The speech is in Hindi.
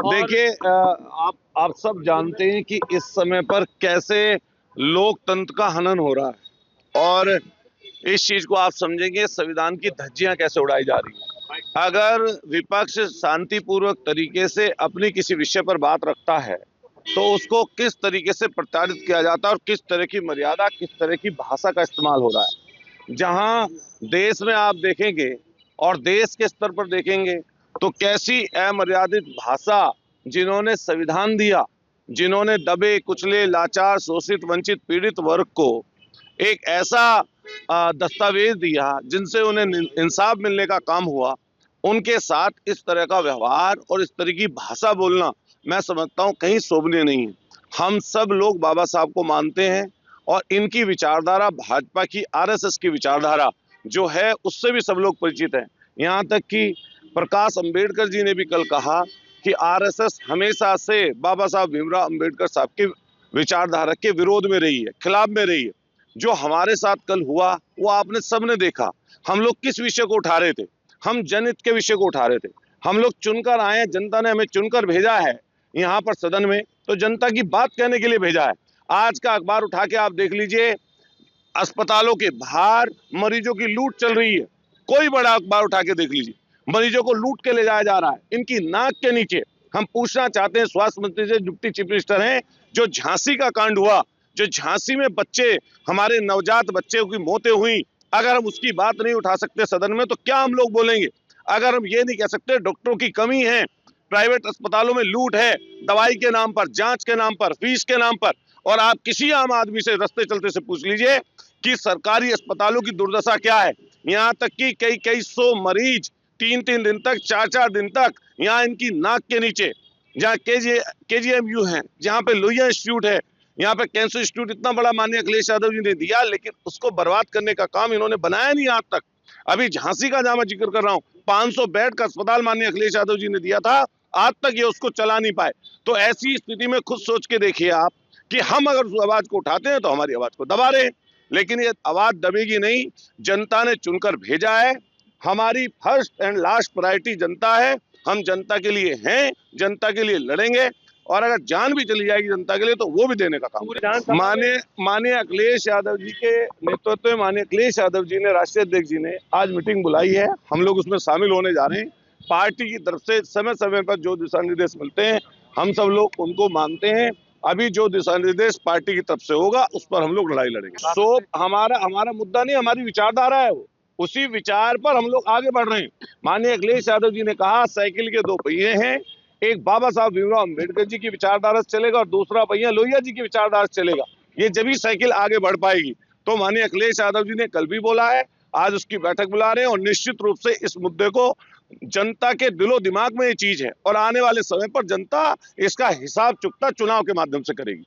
देखिए, आप सब जानते हैं कि इस समय पर कैसे लोकतंत्र का हनन हो रहा है और इस चीज को आप समझेंगे, संविधान की धज्जियां कैसे उड़ाई जा रही हैं। अगर विपक्ष शांतिपूर्वक तरीके से अपनी किसी विषय पर बात रखता है तो उसको किस तरीके से प्रताड़ित किया जाता है और किस तरह की मर्यादा, किस तरह की भाषा का इस्तेमाल हो रहा है। जहां देश में आप देखेंगे और देश के स्तर पर देखेंगे तो कैसी अमर्यादित भाषा, जिन्होंने संविधान दिया, जिन्होंने दबे कुचले लाचार शोषित वंचित पीड़ित वर्ग को एक ऐसा दस्तावेज दिया जिनसे उन्हें इंसाफ मिलने का काम हुआ, उनके साथ इस तरह का व्यवहार और इस तरह की भाषा बोलना मैं समझता हूं कहीं शोभनीय नहीं है। हम सब लोग बाबा साहब को मानते हैं और इनकी विचारधारा, भाजपा की आरएसएस की विचारधारा जो है उससे भी सब लोग परिचित हैं। यहाँ तक कि प्रकाश अंबेडकर जी ने भी कल कहा कि आरएसएस हमेशा से बाबा साहब भीमराव अंबेडकर साहब की विचारधारा के विरोध में रही है, खिलाफ में रही है। जो हमारे साथ कल हुआ वो आपने सबने देखा। हम लोग किस विषय को उठा रहे थे? हम जनहित के विषय को उठा रहे थे। हम लोग चुनकर आए, जनता ने हमें चुनकर भेजा है यहाँ पर सदन में, तो जनता की बात कहने के लिए भेजा है। आज का अखबार उठा के आप देख लीजिए, अस्पतालों के बाहर मरीजों की लूट चल रही है। कोई बड़ा अखबार उठा के देख लीजिए, मरीजों को लूट के ले जाया जा रहा है इनकी नाक के नीचे। हम पूछना चाहते हैं स्वास्थ्य मंत्री से, डिप्टी चीफ मिनिस्टर हैं, जो झांसी का कांड हुआ, जो झांसी में बच्चे, हमारे नवजात बच्चे की मौतें हुई, अगर हम उसकी बात नहीं उठा सकते सदन में तो क्या हम लोग बोलेंगे? अगर हम ये नहीं कह सकते डॉक्टरों की कमी है, प्राइवेट अस्पतालों में लूट है, दवाई के नाम पर, जांच के नाम पर, फीस के नाम पर, और आप किसी आम आदमी से रास्ते चलते से पूछ लीजिए कि सरकारी अस्पतालों की दुर्दशा क्या है। यहाँ तक कि कई सौ मरीज 3-3 दिन तक, 4-4 दिन तक यहाँ इनकी नाक के नीचे, जहाँ केजीएमयू है, जहाँ पे लोहिया इंस्टीट्यूट है, यहाँ पे कैंसर इंस्टीट्यूट इतना बड़ा माननीय अखिलेश यादव जी ने दिया, लेकिन उसको बर्बाद करने का काम इन्होंने बनाया नहीं आज तक। अभी झांसी का जहां मैं जिक्र कर रहा हूँ, 500 बेड का अस्पताल माननीय अखिलेश यादव जी ने दिया था, आज तक ये उसको चला नहीं पाए। तो ऐसी स्थिति में खुद सोच के देखिए आप कि हम अगर उस आवाज को उठाते हैं तो हमारी आवाज को दबा रहे हैं, लेकिन ये आवाज दबेगी नहीं। जनता ने चुनकर भेजा है, हमारी फर्स्ट एंड लास्ट प्रायोरिटी जनता है। हम जनता के लिए हैं, जनता के लिए लड़ेंगे, और अगर जान भी चली जाएगी जनता के लिए तो वो भी देने का काम। माननीय अखिलेश यादव जी के नेतृत्व में, माननीय अखिलेश यादव जी ने, राष्ट्रीय अध्यक्ष जी ने आज मीटिंग बुलाई है, हम लोग उसमें शामिल होने जा रहे हैं। पार्टी की तरफ से समय समय पर जो दिशा निर्देश मिलते हैं हम सब लोग उनको मानते हैं। अभी जो दिशा निर्देश पार्टी की तरफ से होगा उस पर हम लोग लड़ाई लड़ेंगे। तो हमारा मुद्दा नहीं, हमारी विचारधारा है वो, उसी विचार पर हम लोग आगे बढ़ रहे हैं। माननीय अखिलेश यादव जी ने कहा साइकिल के 2 पहिए हैं, एक बाबा साहब भीमराव अंबेडकर जी की विचारधारा से चलेगा और दूसरा पहिया लोहिया जी की विचारधारा से चलेगा। ये जब ही साइकिल आगे बढ़ पाएगी। तो माननीय अखिलेश यादव जी ने कल भी बोला है, आज उसकी बैठक बुला रहे हैं, और निश्चित रूप से इस मुद्दे को, जनता के दिलो दिमाग में ये चीज है और आने वाले समय पर जनता इसका हिसाब चुकता चुनाव के माध्यम से करेगी।